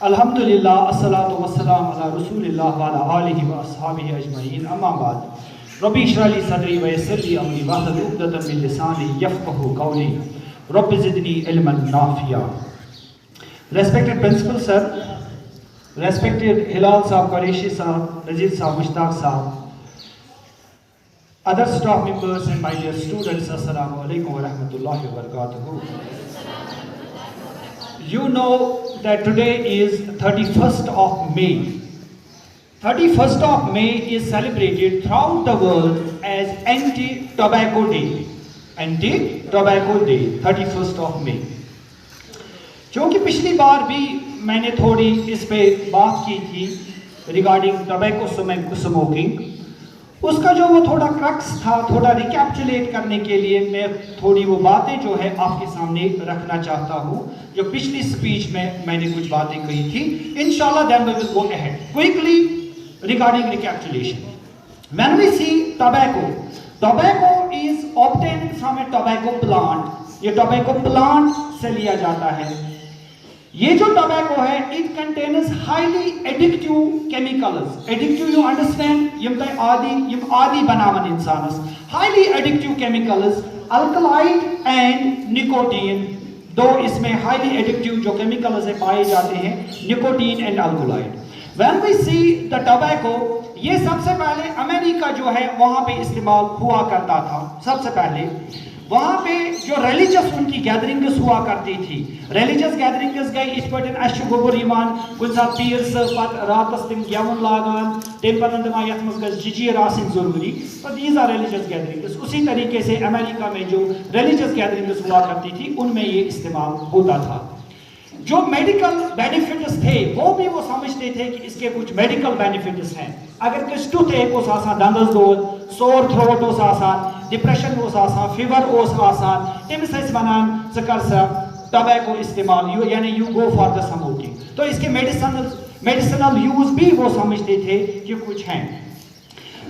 الحمدللہ الصلاۃ والسلام علی رسول اللہ وعلی آلہ واصحابہ اجمعین، اما بعد ربی اشرح لی صدری ویسر لی امری واحلل عقدۃ من لسانی یفقہوا قولی رب زدنی علما نافعا۔ ریسپیکٹڈ پرنسپل سر، ریسپیکٹڈ ہلال صاحب، قریشی صاحب، نذیر صاحب، مشتاق صاحب، other staff members and my dear students, assalamu alaikum wa rahmatullahi wa barakatuh. You know that today is 31st of May. 31st of May is celebrated throughout the world as Anti-Tobacco Day. Anti-Tobacco Day, 31st of May. چونکہ پچھلی بار بھی میں نے تھوڑی اس پہ بات کی تھی ریگارڈنگ ٹوبیکو سموکنگ، اس کا جو وہ تھوڑا کرکس تھا، تھوڑا ریکیپچولیٹ کرنے کے لیے میں تھوڑی وہ باتیں جو ہے آپ کے سامنے رکھنا چاہتا ہوں جو پچھلی سپیچ میں نے کچھ باتیں کہی تھی۔ انشاءاللہ then we will go ahead quickly regarding recapitulation. When we see tobacco is obtained from a tobacco plant. یہ tobacco plant سے لیا جاتا ہے۔ یہ جو ٹوبیکو ہے it contains highly addictive chemicals. Addictive you understand؟ M عادی بناون انسانس. Highly addictive chemicals, alkaloid and nicotine. دو اس میں highly addictive جو chemicals پائے جاتے ہیں nicotine and alkaloid. When we see the tobacco، یہ سب سے پہلے امریکہ جو ہے وہاں پہ استعمال ہوا کرتا تھا۔ سب سے پہلے وہاں پہ جو ریلیجس ان کی گیدرنگز ہوا کرتی تھی، ریلیجس گیدرنگز گئی اس پٹن اش گوبر یوان کن سات پیر صاحب پت راتس تم گیون لاگان تم پتن دپان یتھ مز گژھِ ججیر آسن ضروری، تو دیز آر ریلیجس گیدرنگز۔ اسی طریقے سے امریکہ میں جو ریلیجس گیدرنگز ہوا کرتی تھی ان میں یہ استعمال ہوتا تھا۔ جو میڈیکل بینیفٹس تھے وہ بھی وہ سمجھتے تھے کہ اس کے کچھ میڈیکل بینیفٹس ہیں۔ اگر کس ٹوتھ ایک اس آسان، دندس دود، سور تھروٹ اس آسان، ڈپریشن اس آسان، فیور اس آسان، تمس ٲسۍ ونان ژٕ کر سا ٹوبیکو استعمال، یعنی you go for the smoking. تو اس کے میڈیسنل یوز بھی وہ سمجھتے تھے کہ کچھ ہیں۔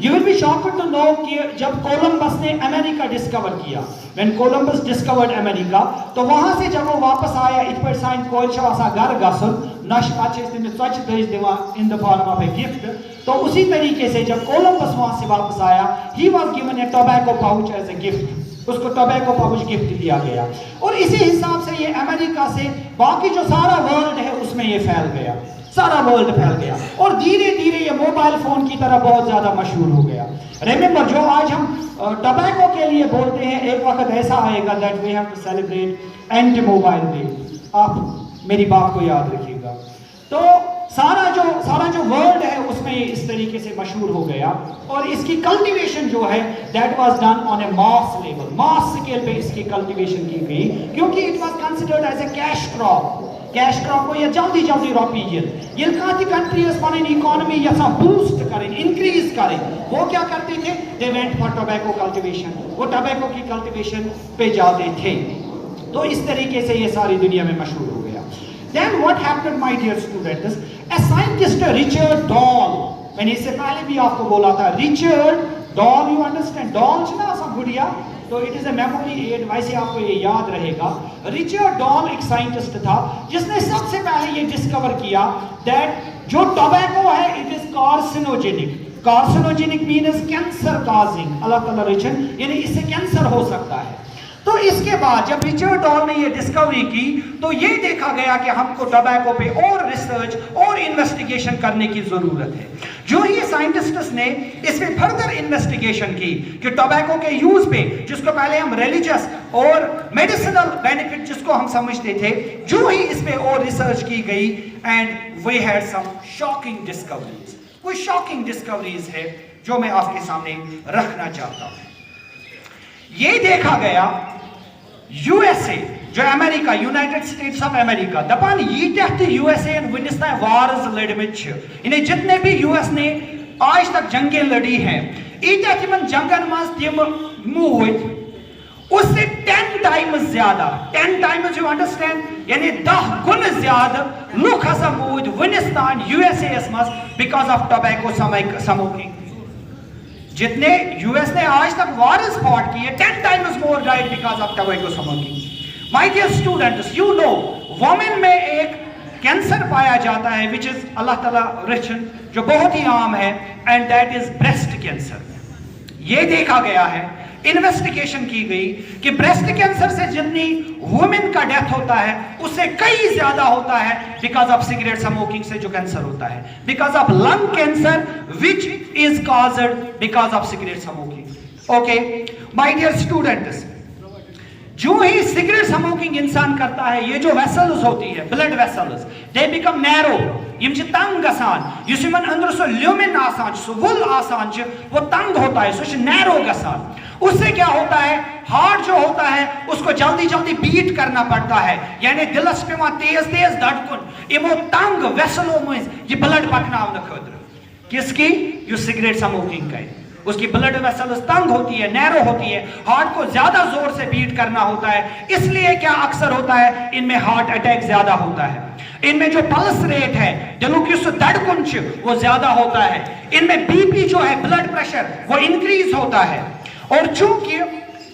You will be shocked to know کہ جب کولمبس نے امریکہ ڈسکور کیا، when Columbus discovered America، تو وہاں سے جب وہ واپس آیا ات پہ سائن کوئی چھو آسا گھر گسن نش پاچھے اس نے سوچ دریج دیوان in the form of a gift، تو اسی طریقے سے جب کولمبس وہاں سے واپس آیا he was given a tobacco pouch as a gift، اس کو ٹوبیکو پاؤچ گفٹ دیا گیا، اور اسی حساب سے یہ امریکہ سے باقی جو سارا ورلڈ ہے اس میں یہ پھیل گیا، سارا ورلڈ پھیل گیا، اور دھیرے دھیرے یہ موبائل فون کی طرح بہت زیادہ مشہور ہو گیا۔ ریمبر جو آج ہم ٹوبیکو کے لیے بولتے ہیں، ایک وقت ایسا آئے گا that we have to celebrate anti mobile day. آپ میری بات کو یاد رکھیے گا۔ تو سارا جو ورلڈ ہے اس میں یہ اس طریقے سے مشہور ہو گیا، اور اس کی کلٹیویشن جو ہے that was done on a mass level، mass scale پہ اس کی کلٹیویشن کی گئی، کیونکہ it was considered as a cash crop۔ Cash crop کو یہ جلدی روپی یہ کہاں تھی کنٹریز پانی اکانومی یسا بوسٹ کریں، انکریز کریں، وہ کیا کرتے تھے؟ they went for tobacco cultivation، وہ ٹوبیکو کی کلٹیویشن پہ جاتے تھے۔ تو اس طریقے سے یہ ساری دنیا میں مشہور ہو گیا۔ then what happened my dear students، a scientist Richard ڈال، میں نے اس سے پہلے بھی آپ کو بولا تھا ریچرڈ ڈال، you understand ڈال چھنا سا گڑیا، تو it is a memory aid، ویسے آپ کو یہ یاد رہے گا۔ ریچرڈ ڈال ایک سائنٹسٹ تھا جس نے سب سے پہلے یہ ڈسکور کیا that جو ٹوبیکو ہے it is carcinogenic۔ carcinogenic means cancer causing، اللہ تعالیٰ رچن، یعنی اس سے کینسر ہو سکتا ہے۔ تو اس کے بعد جب ریچرڈ ڈال نے یہ ڈسکوری کی تو یہ دیکھا گیا کہ ہم کو ٹوبیکو پہ اور ریسرچ اور انویسٹیگیشن کرنے کی ضرورت ہے۔ جو یہ سائنٹسٹس نے اس میں فردر انویسٹیگیشن کی کہ ٹوبیکو کے یوز پہ، جس کو پہلے ہم ریلیجس اور میڈیسنل بینیفٹ جس کو ہم سمجھتے تھے، جو ہی اس پہ اور ریسرچ کی گئی and we had some shocking discoveries. کوئی شاکنگ ڈسکوریز ہے جو میں آپ کے سامنے رکھنا چاہتا ہوں۔ یہ دیکھا گیا یو ایس اے جو امریکہ، یونائٹڈ اسٹیٹس آف امریکہ، دپان یہ تحت یو ایس اے ونس تین وارز لڑمت، یعنی جتنے بھی یو ایس نے آج تک جنگیں لڑی ہیں، یہ تمن جنگن مز تم موت اس سے 10 ٹائمز زیادہ، 10 ٹائمز یو انڈرسٹینڈ، یعنی 10 گن زیادہ لوگ ہسا موت ونس تان یو ایس اے اس مز بیکاز آف ٹوبیکو سموکنگ۔ जितने यूएस ने आज तक वॉर्स फॉट किए 10 times more died because of tobacco smoking. My dear students, you know, women में एक कैंसर पाया जाता है which is अल्लाह ताला रिचन, जो बहुत ही आम है, and that is breast cancer. ये देखा गया है, इन्वेस्टिगेशन की गई कि ब्रेस्ट कैंसर से जितनी वुमेन का डेथ होता है उससे कई ज्यादा होता है बिकॉज ऑफ सिगरेट स्मोकिंग से जो कैंसर होता है, because of lung cancer which is caused because of cigarette smoking. Okay my dear students, जो ही सिगरेट स्मोकिंग इंसान करता है, ये जो वेसल्स होती है, blood vessels, they become narrow, यम छ तंग गसान, युस यमन अंदर सो ल्यूमिन आसान, सो वुल आसान छ, वो तंग होता है, सो छ नैरो गसान. उससे क्या होता है, हार्ट जो होता है उसको जल्दी जल्दी बीट करना पड़ता है, यानी दिलस पे वहां तेज तेज धड़कन, इमो तंग वेसलों में ये ब्लड पकनावन खतर, किसकी, यो सिगरेट स्मोकिंग का, उसकी ब्लड वेसल्स तंग होती है, नैरो होती है, हार्ट को ज्यादा जोर से बीट करना होता है. इसलिए क्या अक्सर होता है, इनमें हार्ट अटैक ज्यादा होता है, इनमें जो पल्स रेट है, दिलों की धड़कन वो ज्यादा होता है, इनमें बीपी जो है, ब्लड प्रेशर वो इंक्रीज होता है. और चूंकि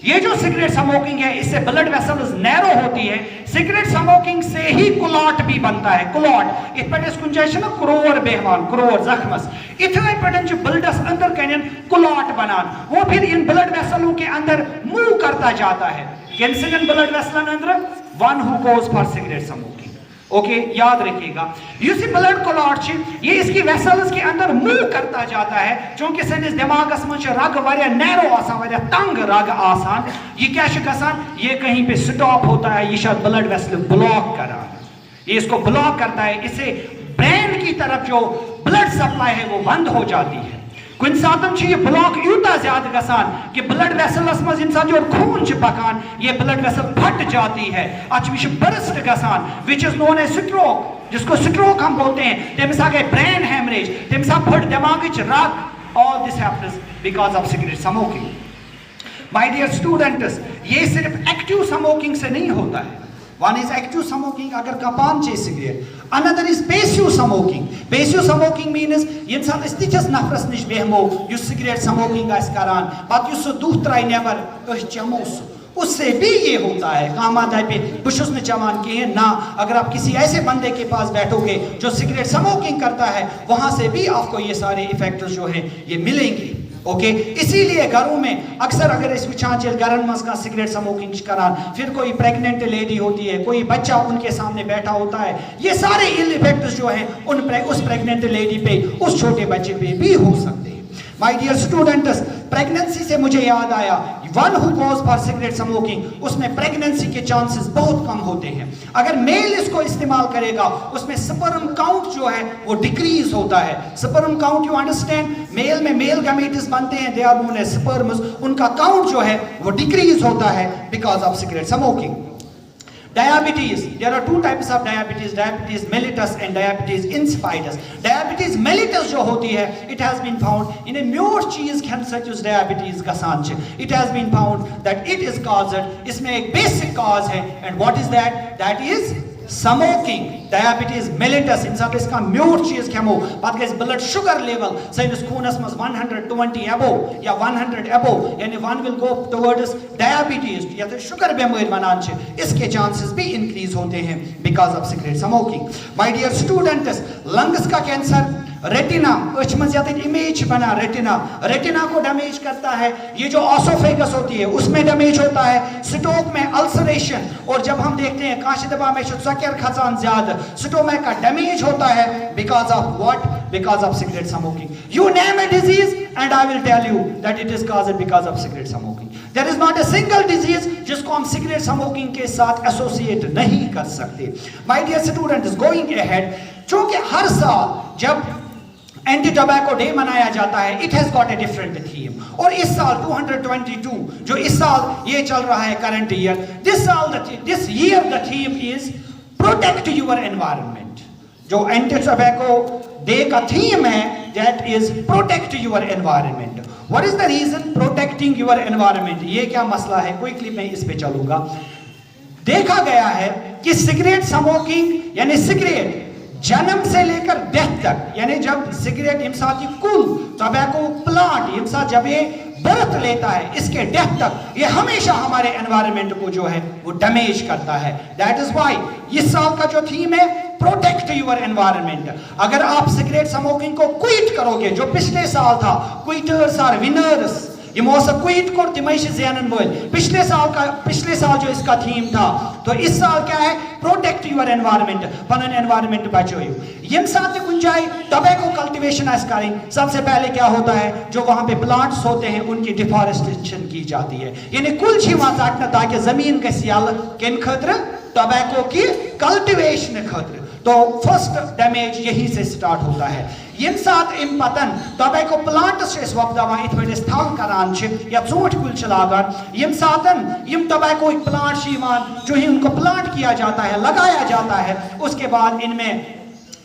ये जो सिगरेट स्मोकिंग है इससे ब्लड वेसल्स नैरो होती है, सिगरेट स्मोकिंग से ही क्लॉट भी बनता है. क्लॉट इत पे कुंजाइश ना क्रोर बेहवान, क्रोर जख्मस, इतने पे जो ब्लडस अंदर कन क्लॉट बनान, वो फिर इन ब्लड वेसलों के अंदर मूव करता जाता है. कैंसर ब्लड वेसल अंदर one who goes for cigarette smoking. Okay याद रखिएगा, यूसी ब्लड क्लॉट ये इसकी वेसल्स के अंदर मूव करता जाता है, चूंकि सनिस दिमागस में रग वारिया नैरो आसान, वारिया तंग रग आसान, ये क्या गसान, ये कहीं पे स्टॉप होता है, ये शायद ब्लड वेसल ब्लॉक करा, ये इसको ब्लॉक करता है, इससे ब्रेन की तरफ जो ब्लड सप्लाई है वो बंद हो जाती है. कुछ सातम ये ब्लॉक यूता ज्यादा गसान कि ब्लड वेसल्स में इंसान जो खून पकान, ये ब्लड वेसल फट जाती है, अच्छी बर्स्ट गसान which is known as stroke, जिसको स्ट्रोक हम बोलते हैं. तमिस आ गए ब्रेन हेमरेज, तमिस आ फट दिमाग रग. All this happens because of cigarette smoking. My dear students, ये सिर्फ एक्टिव स्मोकिंग से नहीं होता है. One is active smoking, agar kapan che cigarette. Another is passive smoking. Passive smoking means insan istichas nafras nish behmo, you cigarette smoking as karan, but you so duh try never chamos. उससे भी ये होता है कामादाई पे बुशुस में जवान के हैं ना. अगर आप किसी ऐसे बंदे के पास बैठोगे जो सिगरेट स्मोकिंग करता है, वहां से भी आपको ये सारे इफेक्ट्स जो हैं ये मिलेंगे. ओके इसीलिए घरों में अक्सर अगर इस विचार गरम मस का सिगरेट स्मोकिंग करान, फिर कोई प्रेग्नेंट लेडी होती है, कोई बच्चा उनके सामने बैठा होता है, ये सारे इल इफेक्ट्स जो हैं उस प्रेग्नेंट लेडी पे, उस छोटे बच्चे पे भी हो सकते हैं. माय डियर स्टूडेंट्स, प्रेगनेंसी से मुझे याद आया, one who goes for cigarette smoking, उसमें प्रेगनेंसी के चांसेस बहुत कम होते हैं. अगर मेल इसको इस्तेमाल करेगा उसमें स्पर्म काउंट जो है वो डिक्रीज होता है. Sperm count you understand, male में मेल गैमेट्स बनते हैं, they are known as sperms, उनका काउंट जो है वो डिक्रीज होता है because of cigarette smoking. Diabetes, there are two types of diabetes, diabetes mellitus and diabetes insipidus. Diabetes mellitus जो होती है, it has been found in a more चीज कैंसर जो diabetes गसान है, it has been found that it is caused, इसमें एक basic cause है, and what is that? That is smoking. Diabetes mellitus इंसान इसका म्योर चीज खेमो, बात के ब्लड शुगर लेवल सैनिस खूनस में 120 above या 100 above, यानी one will go towards diabetes या तो शुगर बीमारी बनान छे, इसके चांसेस भी इंक्रीज होते हैं because of cigarette smoking. My dear students, lungs का कैंसर, रेटिना, इमेज बना रेटिना को डैमेज करता है. ये जो ऑसोफेगस होती है उसमें डैमेज होता है. स्टोक में अल्सरेशन, और जब हम देखते हैं काशिदबा में शक्कर खजान ज्यादा, स्टोमक का डैमेज होता है because of what? Because of cigarette smoking. You name a disease and I will tell you that it is caused because of cigarette smoking. There is not a single disease जिसको हम cigarette smoking के साथ associate नहीं कर सकते. My dear students, going ahead, चूंकि हर साल जब एंटी टोबैको डे मनाया जाता है, it has got a different theme, और इस साल 222 जो इस साल ये चल रहा है current year, this year the theme is protect your environment. जो एंटी टोबैको डे का थीम है that is protect your environment. What is the reason protecting your environment? ये क्या मसला है, क्विकली मैं इस पे चलूंगा. देखा गया है कि सिगरेट स्मोकिंग यानी सिगरेट जन्म से लेकर डेथ तक, यानी जब सिगरेट इमसात ये कुल टोबैको प्लांट इमसात जब ये बर्थ लेता है इसके डेथ तक ये हमेशा हमारे एनवायरनमेंट को जो है वो डैमेज करता है. दैट इज व्हाई इस साल का जो थीम है प्रोटेक्ट यूर एनवायरनमेंट. अगर आप सिगरेट स्मोकिंग को क्विट करोगे, जो पिछले साल था क्विटर्स आर विनर्स, यमो सा क्विट कर तिमै छ ज़ैनन वोल, पिछले साल जो इसका थीम था, तो इस साल क्या है प्रोटेक्ट यूर एनवायरनमेंट, पन एनवायरनमेंट बचाओ. यम साथ कुछ जाए टोबैको कल्टीवेशन करें, सबसे पहले क्या होता है जो वहां पे प्लांट्स होते हैं उनकी डिफॉरेस्टेशन की जाती है, यानी कुल ाटना ताकि जमीन गल कम खतर टोबैको की कल्टीवेशन खतर. तो फर्स्ट डैमेज यही से स्टार्ट होता है. यम साथ इन पतन टोबैको प्लांट्स वपदावान इत पे थल करान या ोट कुल लागान, यम साथन यम टोबैको प्लांट जो ही उनको प्लांट किया जाता है, लगाया जाता है, उसके बाद इनमें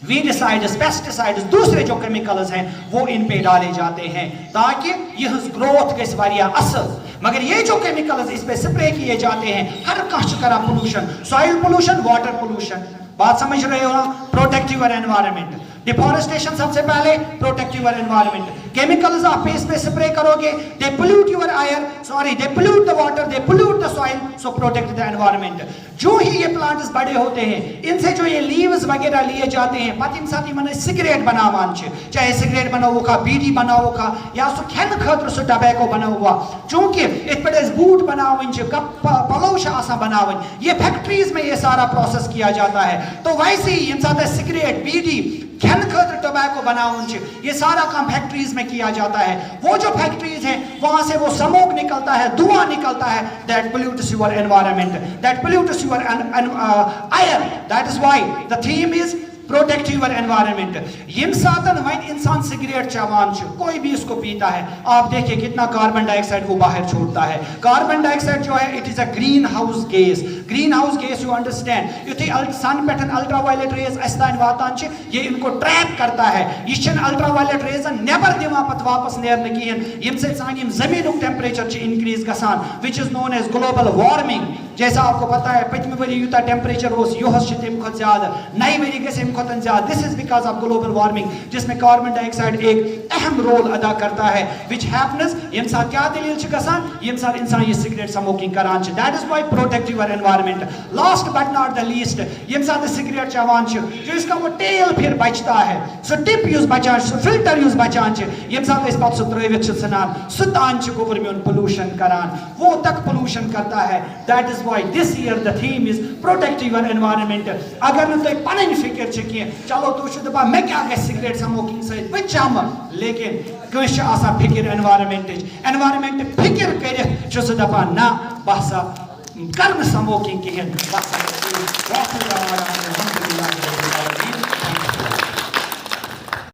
वीडिसाइड्स, पेस्टिसाइड्स, दूसरे जो केमिकल्स हैं वो इन पे डाले जाते हैं ताकि यह ग्रोथ गस वारिया असल. मगर ये जो केमिकल्स इस पे स्प्रे किए जाते हैं, हर कश करा pollution, soil pollution, water pollution. बात समझ रहे हो ना? Protect your environment. डिफॉरेस्टेशन सबसे पहले प्रोटेक्ट यूर एनवायरनमेंट. केमिकल्स आप इस पे स्प्रे करोगे, they pollute your air, sorry they pollute the water, they pollute the soil, so protect the environment. जो ही ये प्लांट्स बड़े होते हैं, इनसे जो ये लीव्स वगैरह लिए जाते हैं, पत साथ मन सिगरेट बनावान, चाहे सिगरेट बनाओ का, बीड़ी बनाओ का, या सो खेन खतर सो टोबैको बनाओ हुआ. चूंकि इत पे बूट बनावन, पलो बनावन, ये फैक्ट्रीज में ये सारा प्रोसेस किया जाता है. तो वैसे ही इन साथ सिगरेट, बीड़ी, खेन खतर टोबैको बनावन, ये सारा काम फैक्ट्रीज में किया जाता है. वो जो फैक्ट्रीज हैं वहां से वो स्मोक निकलता है, धुआं निकलता है, that pollutes your environment, that pollutes your air. That is why the theme is protect your environment. यम सातन वन इंसान सिगरेट चवान, कोई भी इसको पीता है, आप देखिए कितना कार्बन डाइऑक्साइड वो बाहर छोड़ता है. कार्बन डाइऑक्साइड जो है it is a green house gas. Green house gas you understand, युथि सन पे अल्ट्रावायलेट रेज अस्तान वातान, ये इनको ट्रैप करता है. यह अल्ट्रावायलेट रेजन नेबर दिवान पत वापस नेरने कहें, यम से सान जमीन टेम्परेचर इंक्रीज गसान, which is known as global warming. जैसा आपको पता है पतम वरी यूता टेम्परेचर योहस तम ज्यादा, नई वरी गम खुतन ज्यादा. This is because of global warming, जिसमें कार्बन डाइऑक्साइड एक अहम रोल अदा करता है. विच हैपन्स यम साथ क्या दलील गसान, यम साथ इंसान ये सिगरेट स्मोकिंग करान. That is why protect your environment. Last but not the least, यम साथ सिगरेट चवान, जो इसका वो टेल फिर बचता है, सो टिप यूज बचान, सो फिल्टर यूज बचान, यम साथ पे सह त्रित सनान, सह तान गोबर म्यून पोल्यूशन करान, वो तक पोल्यूशन करता है. That is why this year the theme is protect your environment. अगर न तुम पन फिक्र चलो तुम दपा मे क्या ग सिगरेट स्मोकिंग सत बचाम, लेकिन कस फिक्र एनवायरनमेंट फिक्र कर दपान ना बह कर स्मोकिंग कहें.